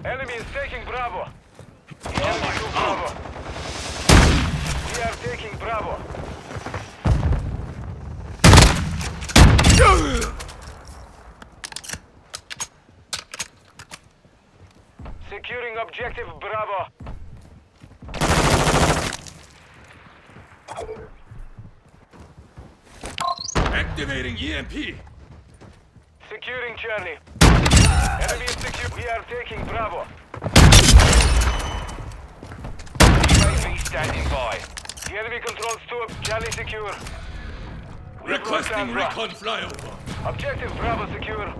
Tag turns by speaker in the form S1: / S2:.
S1: Enemy is taking Bravo. Enemy took Bravo. We are taking Bravo. Securing objective Bravo.
S2: Activating EMP.
S1: Securing Charlie. Enemy is secure. We are taking Bravo. UAV standing by. The enemy controls 2. Charlie secure. We have lost
S2: Requesting
S1: Sandra.
S2: recon flyover.
S1: Objective Bravo secure.